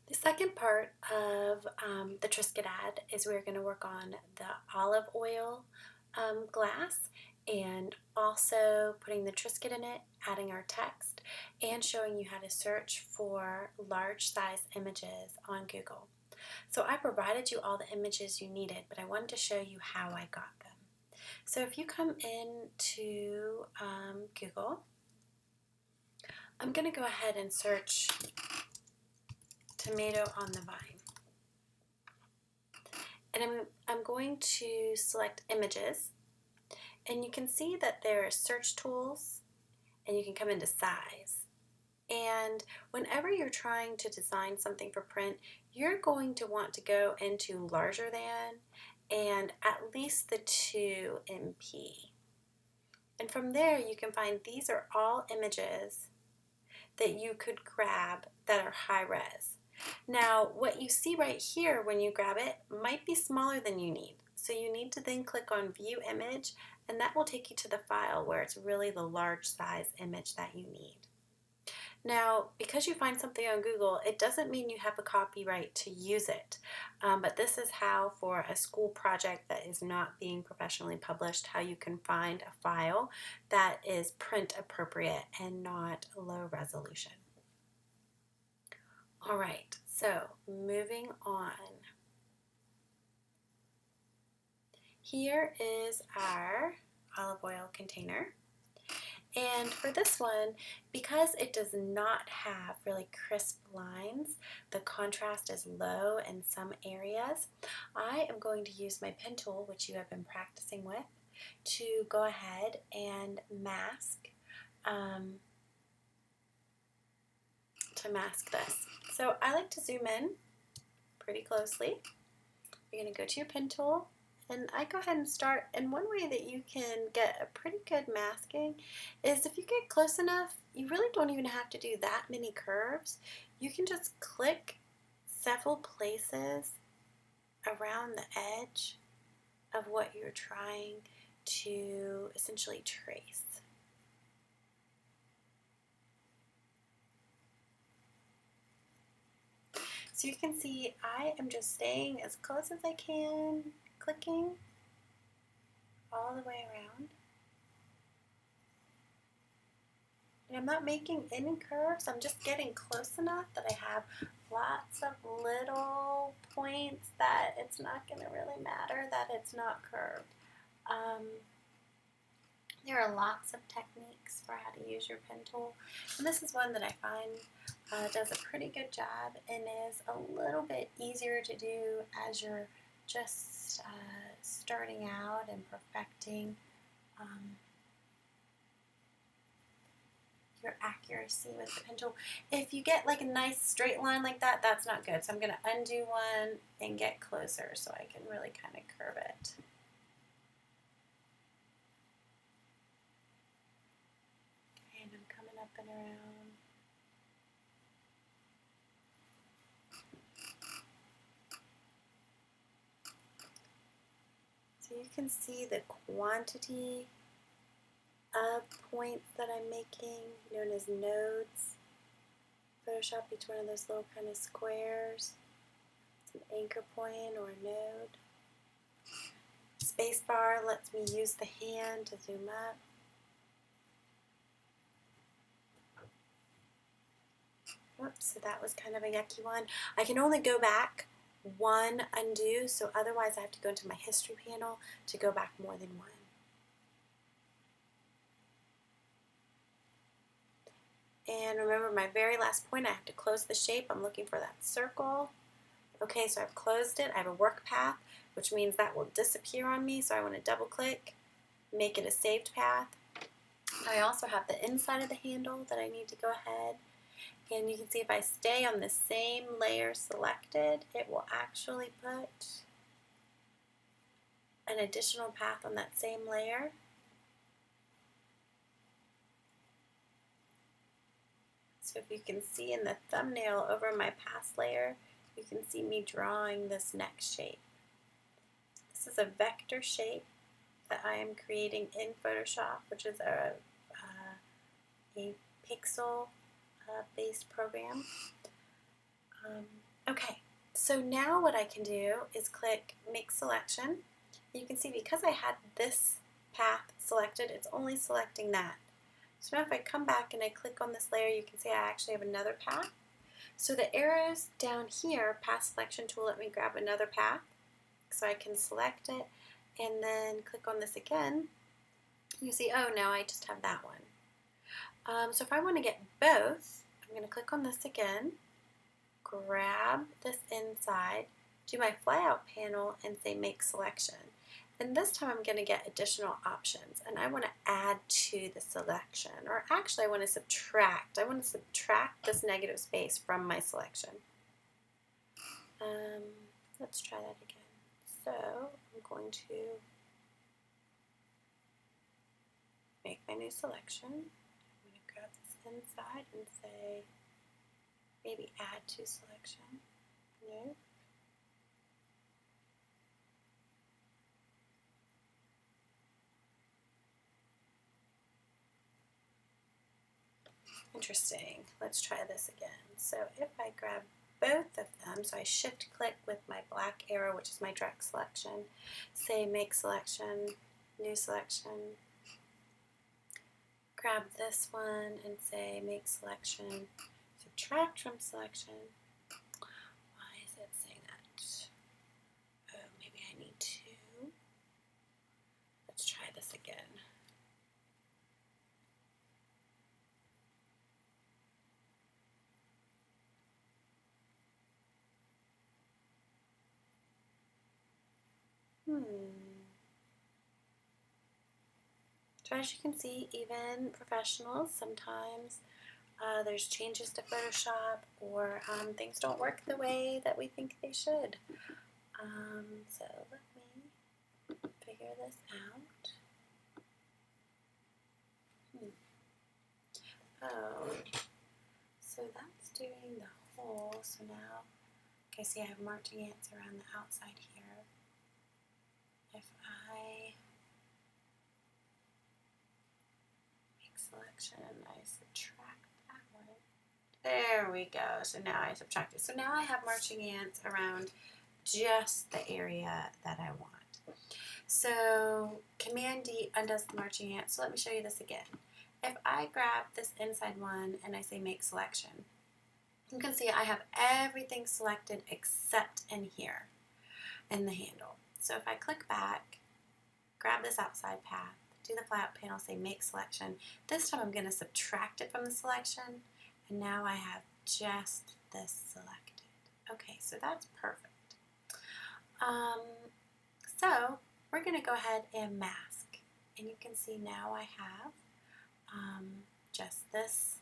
The second part of the triscuit ad is we're going to work on the olive oil glass and also putting the triscuit in it, adding our text, and showing you how to search for large size images on Google. So I provided you all the images you needed, but I wanted to show you how I got them. So if you come into Google, I'm going to go ahead and search tomato on the vine. And I'm going to select images, and you can see that there are search tools and you can come into size. And whenever you're trying to design something for print, you're going to want to go into larger than and at least the 2 MP. And from there you can find these are all images that you could grab that are high res. Now, what you see right here when you grab it might be smaller than you need. So you need to then click on View Image, and that will take you to the file where it's really the large size image that you need. Now, because you find something on Google, it doesn't mean you have a copyright to use it. But this is how, for a school project that is not being professionally published, how you can find a file that is print appropriate and not low resolution. All right, so moving on. Here is our olive oil container. And for this one, because it does not have really crisp lines, the contrast is low in some areas, I am going to use my pen tool, which you have been practicing with, to go ahead and mask this. So I like to zoom in pretty closely. You're going to go to your pen tool, and I go ahead and start. And one way that you can get a pretty good masking is if you get close enough, you really don't even have to do that many curves. You can just click several places around the edge of what you're trying to essentially trace. So you can see I am just staying as close as I can, clicking all the way around. And I'm not making any curves, I'm just getting close enough that I have lots of little points that it's not going to really matter that it's not curved. There are lots of techniques for how to use your pen tool, and this is one that I find does a pretty good job and is a little bit easier to do as you're just starting out and perfecting your accuracy with the pen tool. If you get like a nice straight line like that, that's not good. So I'm going to undo one and get closer so I can really kind of curve it. And I'm coming up and around. So you can see the quantity of points that I'm making, known as nodes. Photoshop each one of those little kind of squares. It's an anchor point or a node. Spacebar lets me use the hand to zoom up. Whoops, so that was kind of a yucky one. I can only go back one undo, so otherwise I have to go into my history panel to go back more than one. And remember my very last point, I have to close the shape. I'm looking for that circle. Okay, so I've closed it. I have a work path, which means that will disappear on me. So I want to double click, make it a saved path. I also have the inside of the handle that I need to go ahead. And you can see if I stay on the same layer selected, it will actually put an additional path on that same layer. So if you can see in the thumbnail over my past layer, you can see me drawing this next shape. This is a vector shape that I am creating in Photoshop, which is a pixel based program. So now what I can do is click Make Selection. You can see because I had this path selected, it's only selecting that. So now if I come back and I click on this layer, you can see I actually have another path. So the arrows down here, Path Selection tool, let me grab another path. So I can select it and then click on this again. You see, oh, now I just have that one. So if I want to get both, I'm going to click on this again, grab this inside, do my flyout panel, and say Make Selection. And this time I'm going to get additional options, and I want to add to the selection, or actually I want to subtract. I want to subtract this negative space from my selection. Let's try that again. So I'm going to make my new selection. I'm going to grab this inside and say maybe add to selection. No. Interesting. Let's try this again. So if I grab both of them, so I shift click with my black arrow, which is my direct selection, say Make Selection, New Selection, grab this one and say Make Selection, subtract from selection. Why is it saying that? Oh, maybe I need to. Let's try this again. So as you can see, even professionals, sometimes there's changes to Photoshop or things don't work the way that we think they should. So let me figure this out. Oh, so that's doing the hole. So now, okay, see I have marching ants around the outside here. If I make selection, I subtract that one. There we go. So now I subtract it. So now I have marching ants around just the area that I want. So Command D undoes the marching ants. So let me show you this again. If I grab this inside one and I say Make Selection, you can see I have everything selected except in here, in the handle. So if I click back, grab this outside path, do the flyout panel, say Make Selection. This time I'm going to subtract it from the selection, and now I have just this selected. Okay, so that's perfect. So we're going to go ahead and mask, and you can see now I have just this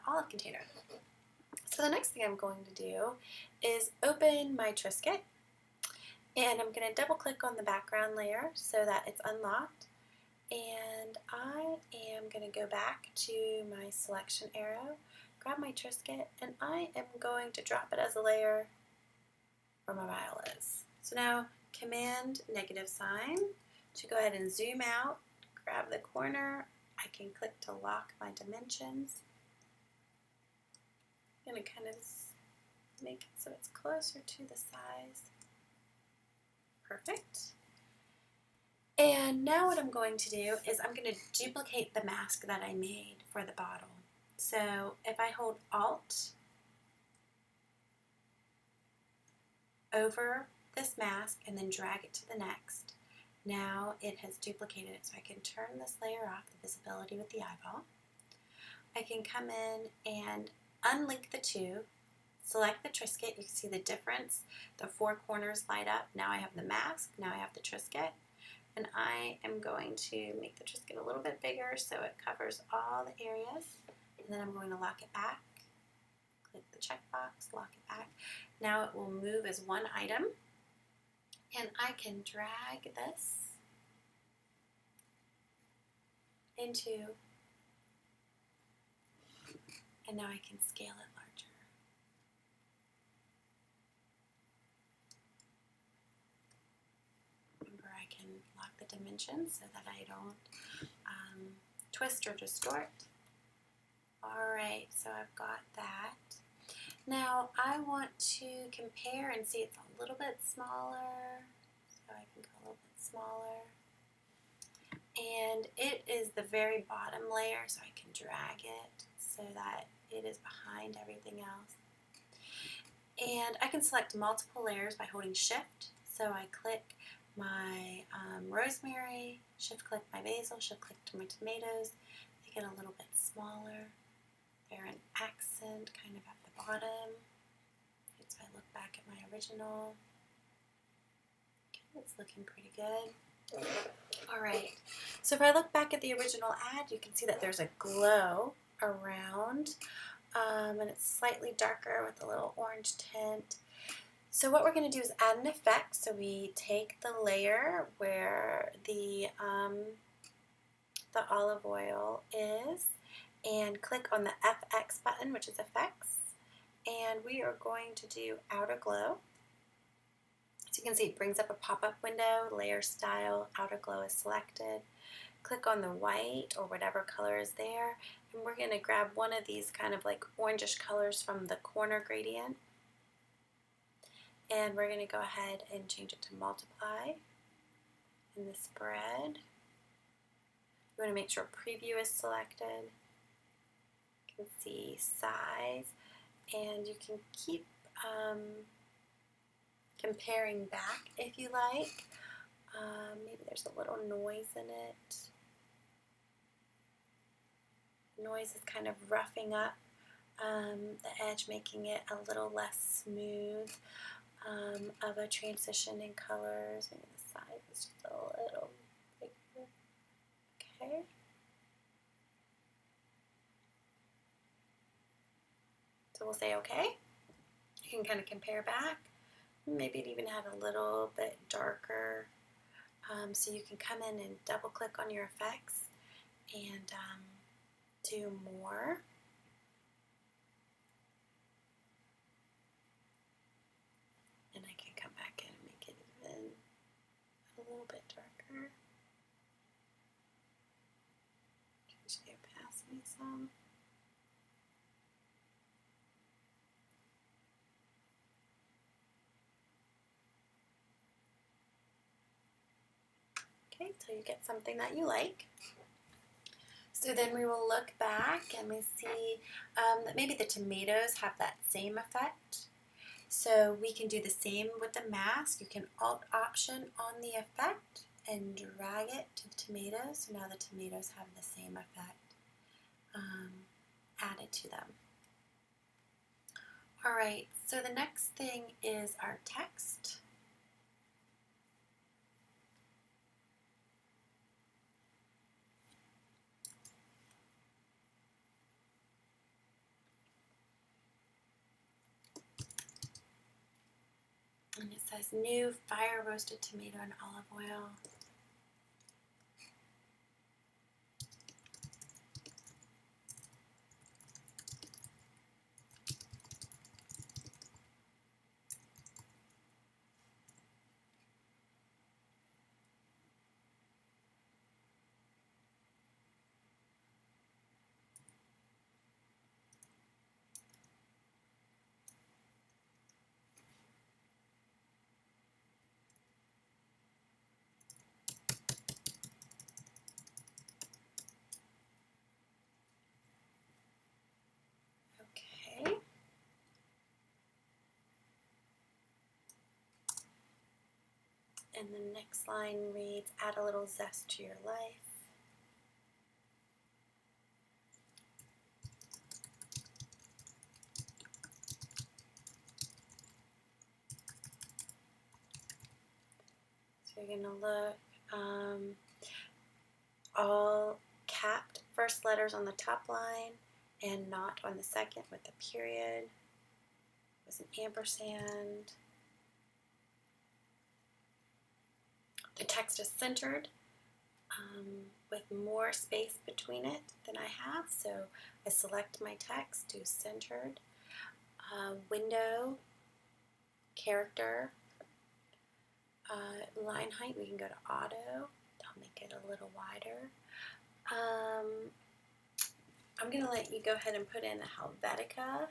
olive container. So the next thing I'm going to do is open my triscuit, and I'm going to double click on the background layer so that it's unlocked, and I am going to go back to my selection arrow, grab my triscuit, and I am going to drop it as a layer where my vial is. So now Command -sign to go ahead and zoom out, grab the corner. I can click to lock my dimensions. I'm going to kind of make it so it's closer to the size. Perfect. And now what I'm going to do is I'm going to duplicate the mask that I made for the bottle. So if I hold Alt over this mask and then drag it to the next, now it has duplicated it, so I can turn this layer off, the visibility with the eyeball. I can come in and unlink the two, select the triscuit. You can see the difference. The four corners light up. Now I have the mask, now I have the triscuit, and I am going to make the triscuit a little bit bigger so it covers all the areas, and then I'm going to lock it back. Click the checkbox, lock it back. Now it will move as one item, and I can drag this into, and now I can scale it larger. Remember, I can lock the dimensions so that I don't twist or distort. Alright, so I've got that. Now I want to compare and see it's a little bit smaller, so I can go a little bit smaller. And it is the very bottom layer, so I can drag it so that it is behind everything else. And I can select multiple layers by holding Shift. So I click my rosemary, Shift click my basil, Shift click to my tomatoes. They get a little bit smaller. They're an accent kind of at the bottom. So I look back at my original. Okay, it's looking pretty good. Alright, so if I look back at the original ad, you can see that there's a glow around, and it's slightly darker with a little orange tint. So what we're going to do is add an effect. So we take the layer where the olive oil is and click on the FX button, which is effects, and we are going to do outer glow. So you can see it brings up a pop-up window, layer style, outer glow is selected. Click on the white or whatever color is there, and we're going to grab one of these kind of like orangish colors from the corner gradient, and we're going to go ahead and change it to multiply in the spread. You want to make sure preview is selected. You can see size, and you can keep comparing back if you like. Maybe there's a little noise in it. Noise is kind of roughing up the edge, making it a little less smooth of a transition in colors. Maybe the size is just a little bigger. Okay. So we'll say okay. You can kind of compare back. Maybe it even had a little bit darker. So you can come in and double click on your effects and do more. And I can come back in and make it even a little bit darker. Just go past me some. Okay, so you get something that you like. So then we will look back and we see that maybe the tomatoes have that same effect. So we can do the same with the mask. You can Alt-Option on the effect and drag it to the tomatoes. So now the tomatoes have the same effect added to them. Alright, so the next thing is our text. And it says new fire roasted tomato and olive oil. Okay. And the next line reads, add a little zest to your life. So you're going to look all capped first letters on the top line and not on the second with a period. With an ampersand. The text is centered with more space between it than I have, so I select my text, do centered, window, character, line height, we can go to auto, I'll make it a little wider. I'm going to let you go ahead and put in Helvetica.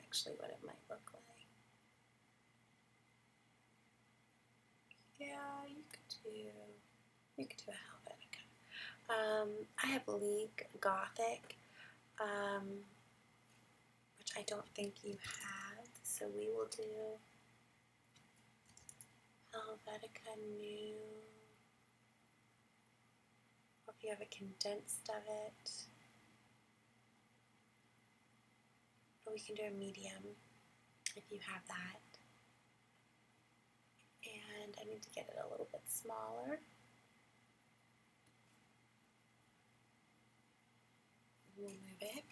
actually what it might look like. Yeah, you could do a Helvetica. I have League Gothic, which I don't think you have, so we will do Helvetica New, or if you have a condensed of it, or we can do a medium if you have that. And I need to get it a little bit smaller. We'll move it.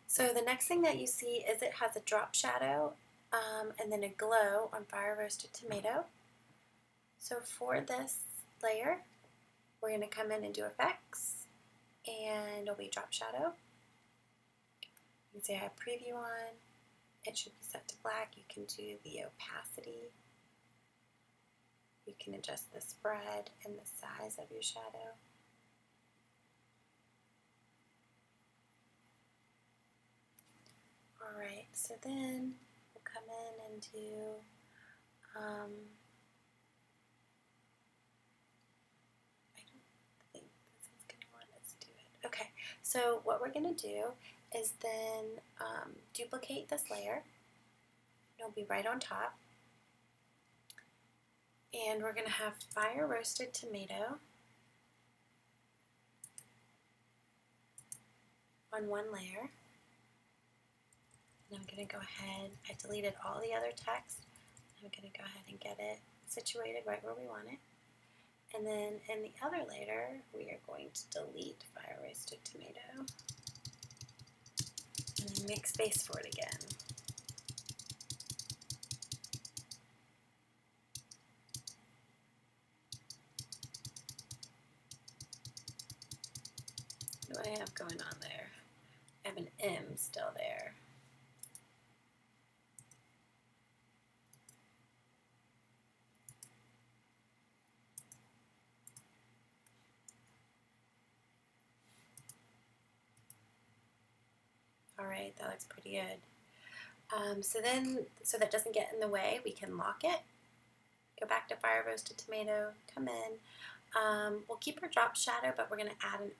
So the next thing that you see is it has a drop shadow and then a glow on fire roasted tomato. So for this layer, we're going to come in and do effects, and it'll be drop shadow. You can see I have preview on. It should be set to black. You can do the opacity. You can adjust the spread and the size of your shadow. Alright, so then we'll come in and do I don't think this is going to want us to do it. Okay, so what we're going to do is then duplicate this layer. It'll be right on top. And we're going to have fire roasted tomato on one layer. And I'm going to go ahead, I deleted all the other text. I'm going to go ahead and get it situated right where we want it. And then in the other layer, we are going to delete fire roasted tomato. And then make space for it again. What do I have going on there? I have an M still there. Alright, that looks pretty good. So that doesn't get in the way, we can lock it. Go back to fire roasted tomato, come in. We'll keep our drop shadow, but we're going to add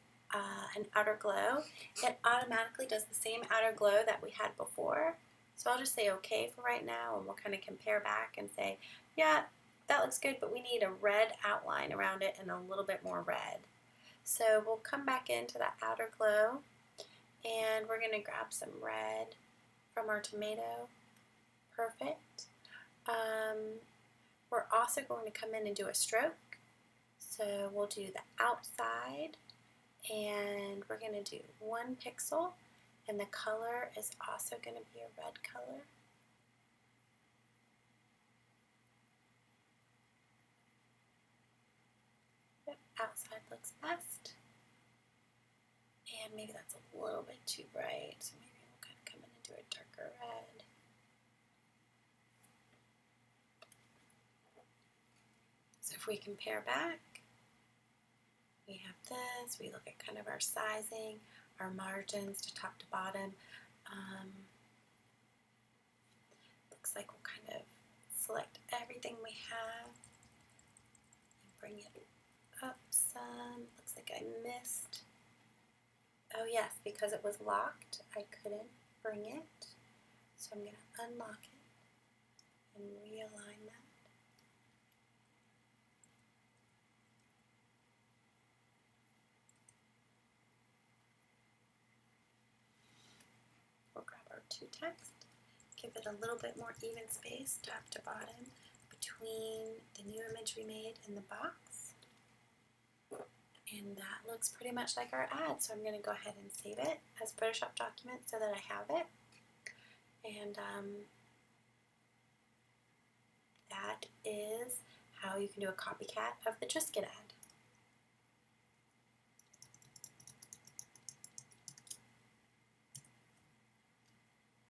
an outer glow. It automatically does the same outer glow that we had before. So I'll just say okay for right now, and we'll kind of compare back and say, yeah, that looks good, but we need a red outline around it and a little bit more red. So we'll come back into that outer glow, and we're going to grab some red from our tomato. Perfect. We're also going to come in and do a stroke. So we'll do the outside, and we're going to do 1 pixel, and the color is also going to be a red color. Yep, outside looks best. And maybe that's a little bit too bright, so maybe we'll kind of come in and do a darker red. So if we compare back, we have this, we look at kind of our sizing, our margins to top to bottom. Looks like we'll kind of select everything we have and bring it up some. Looks like I missed. Oh yes, because it was locked, I couldn't bring it. So I'm going to unlock it and realign that. We'll grab our 2 text, give it a little bit more even space, top to bottom, between the new image we made and the box. And that looks pretty much like our ad, so I'm going to go ahead and save it as Photoshop document so that I have it. And that is how you can do a copycat of the Triscuit ad.